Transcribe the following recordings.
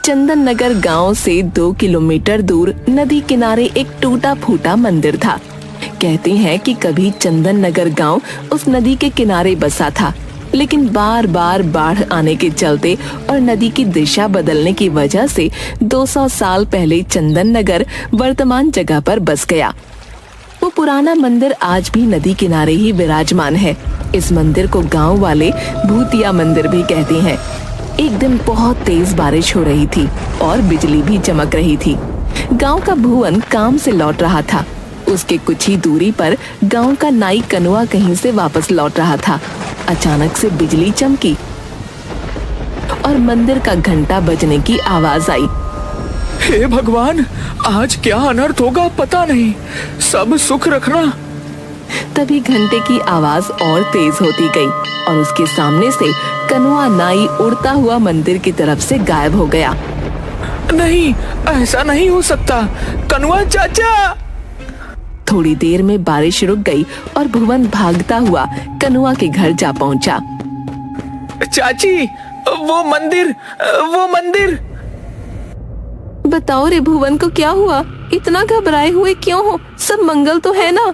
चंदन नगर गांव से 2 किलोमीटर दूर नदी किनारे एक टूटा फूटा मंदिर था। कहते हैं कि कभी चंदन नगर गांव उस नदी के किनारे बसा था, लेकिन बार बार बाढ़ आने के चलते और नदी की दिशा बदलने की वजह से 200 साल पहले चंदन नगर वर्तमान जगह पर बस गया। वो पुराना मंदिर आज भी नदी किनारे ही विराजमान है। इस मंदिर को गांव वाले भूतिया मंदिर भी कहते हैं। एक दिन बहुत तेज बारिश हो रही थी और बिजली भी चमक रही थी। गांव का भुवन काम से लौट रहा था। उसके कुछ ही दूरी पर गांव का नाई कनुआ कहीं से वापस लौट रहा था। अचानक से बिजली चमकी और मंदिर का घंटा बजने की आवाज आई। हे भगवान, आज क्या अनर्थ होगा पता नहीं, सब सुख रखना। तभी घंटे की आवाज और तेज होती गई और उसके सामने से कनुआ नाई उड़ता हुआ मंदिर की तरफ से गायब हो गया। नहीं, ऐसा नहीं हो सकता, कनुआ चाचा। थोड़ी देर में बारिश रुक गई और भुवन भागता हुआ कनुआ के घर जा पहुंचा। चाची, वो मंदिर। बताओ रे भुवन को क्या हुआ? इतना घबराए हुए क्यों हो? सब मंगल तो है ना?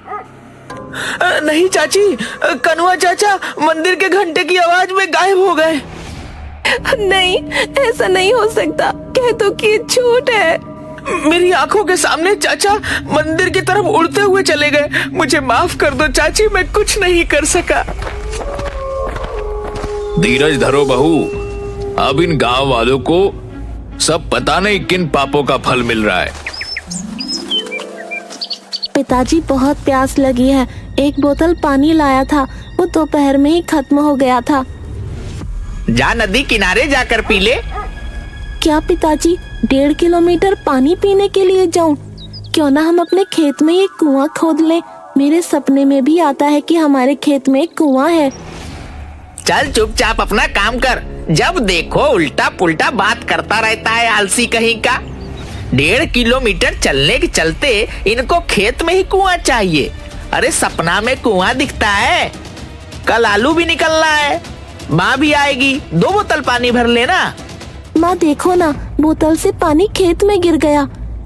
नहीं चाची, कनुआ चाचा मंदिर के घंटे की आवाज में गायब हो गए। नहीं, ऐसा नहीं हो सकता। कह तो कि झूठ है। मेरी आंखों के सामने चाचा मंदिर की तरफ उड़ते हुए चले गए। मुझे माफ कर दो चाची, मैं कुछ नहीं कर सका। धीरज धरो बहू, अब इन गांव वालों को सब पता नहीं किन पापों का फल मिल रहा है। पिताजी, बहुत प्यास लगी है। एक बोतल पानी लाया था, वो दोपहर में ही खत्म हो गया था। जा नदी किनारे जाकर पी ले। क्या पिताजी, 1.5 किलोमीटर पानी पीने के लिए जाऊं? क्यों ना हम अपने खेत में एक कुआं खोद लें। मेरे सपने में भी आता है कि हमारे खेत में एक कुआं है। चल चुपचाप अपना काम कर। जब देखो उल्टा पुल्टा बात करता रहता है, आलसी कहीं का। 1.5 किलोमीटर चलने के चलते इनको खेत में ही कुआं चाहिए। अरे सपना में कुआं दिखता है? कल आलू भी निकलना है, माँ भी आएगी, 2 बोतल पानी भर लेना। माँ देखो ना, बोतल से पानी खेत में गिर गया।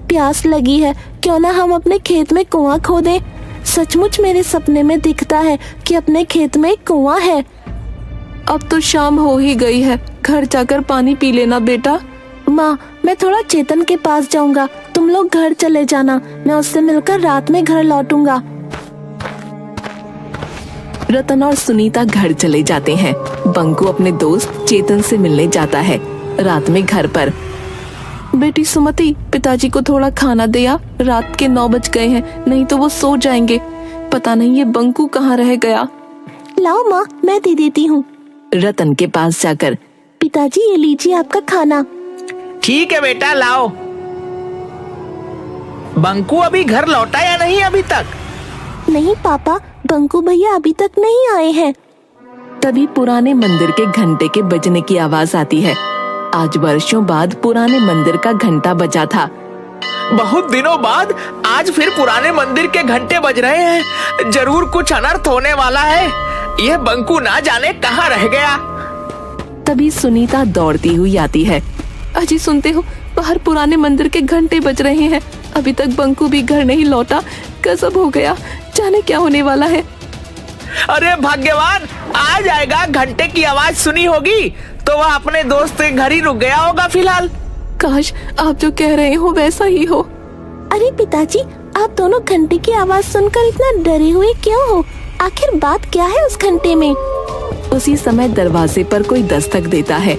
प्यास लगी है, क्यों ना हम अपने खेत में कुआं खोदें। सचमुच मेरे सपने में दिखता है कि अपने खेत में एक कुआं है। अब तो शाम हो ही गई है, घर जाकर पानी पी लेना बेटा। माँ, मैं थोड़ा चेतन के पास जाऊंगा, तुम लोग घर चले जाना। मैं उससे मिलकर रात में घर लौटूंगा। रतन और सुनीता घर चले जाते हैं। बंकू अपने दोस्त चेतन से मिलने जाता है। रात में घर पर, बेटी सुमति, पिताजी को थोड़ा खाना दे आ। रात के 9 बज गए हैं, नहीं तो वो सो जाएंगे। पता नहीं ये बंकू कहाँ रह गया। लाओ माँ, मैं दे देती हूँ। रतन के पास जाकर, पिताजी ये लीजिए आपका खाना। ठीक है बेटा, लाओ। बंकू अभी घर लौटा या नहीं अभी तक? नहीं पापा, बंकू भैया अभी तक नहीं आए हैं। तभी पुराने मंदिर के घंटे के बजने की आवाज आती है। आज वर्षों बाद पुराने मंदिर का घंटा बजा था। बहुत दिनों बाद आज फिर पुराने मंदिर के घंटे बज रहे हैं। जरूर कुछ अनर्थ होने वाला है। यह बंकू ना जाने कहाँ रह गया। तभी सुनीता दौड़ती हुई आती है। अजी सुनते हो, बाहर पुराने मंदिर के घंटे बज रहे हैं। अभी तक बंकू भी घर नहीं लौटा। गजब हो गया, जाने क्या होने वाला है। अरे भाग्यवान, आ जाएगा। घंटे की आवाज सुनी होगी तो वह अपने दोस्त के घर ही रुक गया होगा फिलहाल। काश आप जो कह रहे हो वैसा ही हो। अरे पिताजी, आप दोनों घंटे की आवाज सुनकर इतना डरे हुए क्यों हो? आखिर बात क्या है उस घंटे में? उसी समय दरवाजे पर कोई दस्तक देता है।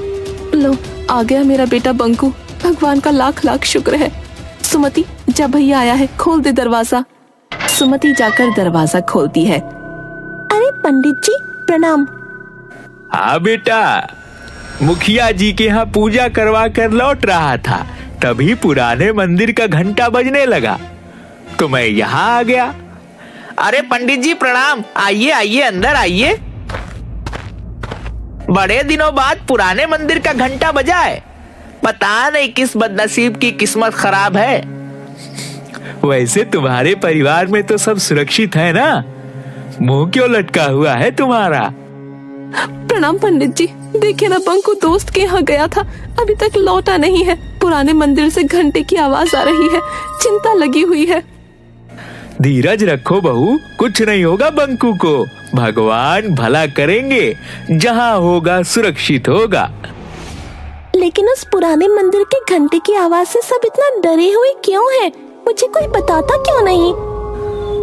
लो, आ गया मेरा बेटा बंकू। भगवान का लाख लाख शुक्र है। सुमति, जब भैया आया है, खोल दे दरवाजा। सुमति जाकर दरवाजा खोलती है। अरे पंडित जी, प्रणाम। हाँ बेटा, मुखिया जी के यहाँ पूजा करवा कर लौट रहा था, तभी पुराने मंदिर का घंटा बजने लगा तो मैं यहाँ आ गया। अरे पंडित जी प्रणाम। आइए आइए, अंदर आइए। बड़े दिनों बाद पुराने मंदिर का घंटा बजा है। पता नहीं किस बदनसीब की किस्मत खराब है। वैसे तुम्हारे परिवार में तो सब सुरक्षित है ना? मुंह क्यों लटका हुआ है तुम्हारा? प्रणाम पंडित जी। देखिए ना, बंकू दोस्त के यहाँ गया था, अभी तक लौटा नहीं है। पुराने मंदिर से घंटे की आवाज आ रही है, चिंता लगी हुई है। धीरज रखो बहू, कुछ नहीं होगा बंकू को। भगवान भला करेंगे, जहाँ होगा सुरक्षित होगा। लेकिन उस पुराने मंदिर के घंटे की आवाज से सब इतना डरे हुए क्यों हैं? मुझे कोई बताता क्यों नहीं?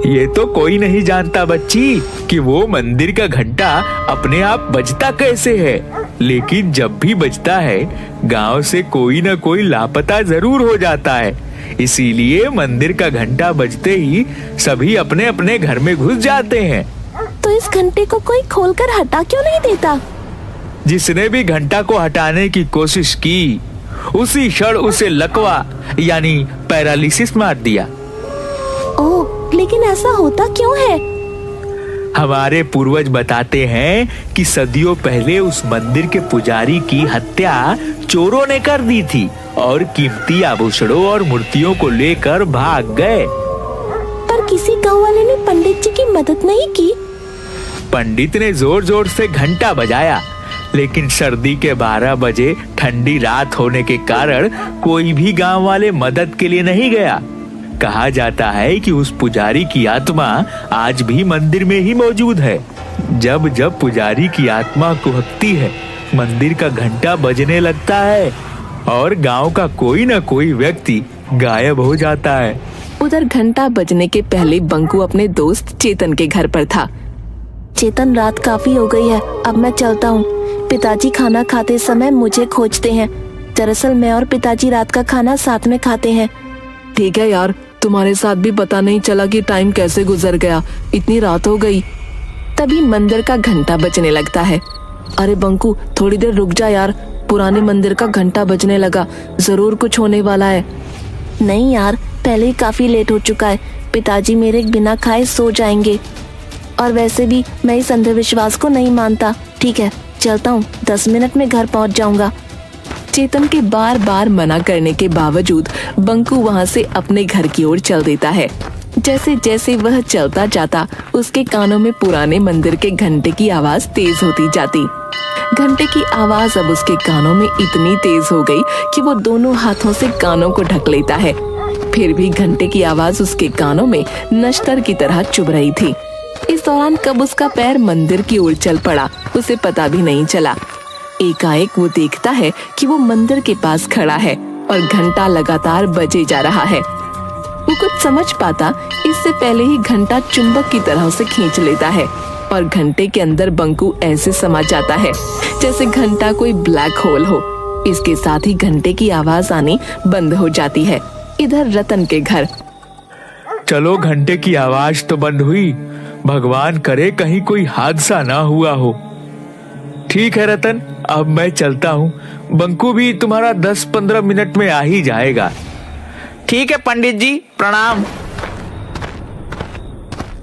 ये तो कोई नहीं जानता बच्ची कि वो मंदिर का घंटा अपने आप बजता कैसे है, लेकिन जब भी बजता है गांव से कोई न कोई लापता जरूर हो जाता है। इसीलिए मंदिर का घंटा बजते ही सभी अपने अपने घर में घुस जाते हैं। तो इस घंटे को कोई खोलकर हटा क्यों नहीं देता? जिसने भी घंटा को हटाने की कोशिश की, उसी क्षण उसे लकवा यानी पैरालिसिस मार दिया। ओह, लेकिन ऐसा होता क्यों है? हमारे पूर्वज बताते हैं कि सदियों पहले उस मंदिर के पुजारी की हत्या चोरों ने कर दी थी और कीमती आभूषणों और मूर्तियों को लेकर भाग गए। पर किसी गांव वाले ने पंडित जी की मदद नहीं की? पंडित ने जोर जोर से घंटा बजाया, लेकिन सर्दी के 12 बजे ठंडी रात होने के कारण कोई भी गांव वाले मदद के लिए नहीं गया। कहा जाता है कि उस पुजारी की आत्मा आज भी मंदिर में ही मौजूद है। जब जब पुजारी की आत्मा कुहकती है, मंदिर का घंटा बजने लगता है और गांव का कोई न कोई व्यक्ति गायब हो जाता है। उधर घंटा बजने के पहले बंकू अपने दोस्त चेतन के घर पर था। चेतन, रात काफी हो गई है, अब मैं चलता हूँ। पिताजी खाना खाते समय मुझे खोजते हैं। दरअसल मैं और पिताजी रात का खाना साथ में खाते हैं। ठीक है यार, तुम्हारे साथ भी पता नहीं चला कि टाइम कैसे गुजर गया, इतनी रात हो गई। तभी मंदिर का घंटा बजने लगता है। अरे बंकू, थोड़ी देर रुक जा यार, पुराने मंदिर का घंटा बजने लगा, जरूर कुछ होने वाला है। नहीं यार, पहले ही काफी लेट हो चुका है, पिताजी मेरे बिना खाए सो जाएंगे। और वैसे भी मैं इस अंधविश्वास को नहीं मानता। ठीक है, चलता हूँ, 10 मिनट में घर पहुँच जाऊंगा। चेतन के बार बार मना करने के बावजूद बंकू वहाँ से अपने घर की ओर चल देता है। जैसे जैसे वह चलता जाता, उसके कानों में पुराने मंदिर के घंटे की आवाज तेज होती जाती। घंटे की आवाज अब उसके कानों में इतनी तेज हो गई कि वो दोनों हाथों से कानों को ढक लेता है। फिर भी घंटे की आवाज उसके कानों में नश्तर की तरह चुभ रही थी। इस दौरान कब उसका पैर मंदिर की ओर चल पड़ा, उसे पता भी नहीं चला। एकाएक वो देखता है कि वो मंदिर के पास खड़ा है और घंटा लगातार बजे जा रहा है। वो कुछ समझ पाता इससे पहले ही घंटा चुंबक की तरह उसे खींच लेता है और घंटे के अंदर बंकू ऐसे समा जाता है जैसे घंटा कोई ब्लैक होल हो। इसके साथ ही घंटे की आवाज आनी बंद हो जाती है। इधर रतन के घर। चलो, घंटे की आवाज तो बंद हुई, भगवान करे कहीं कोई हादसा ना हुआ हो। ठीक है रतन, अब मैं चलता हूँ। बंकू भी तुम्हारा 10-15 मिनट में आ ही जाएगा। ठीक है पंडित जी, प्रणाम।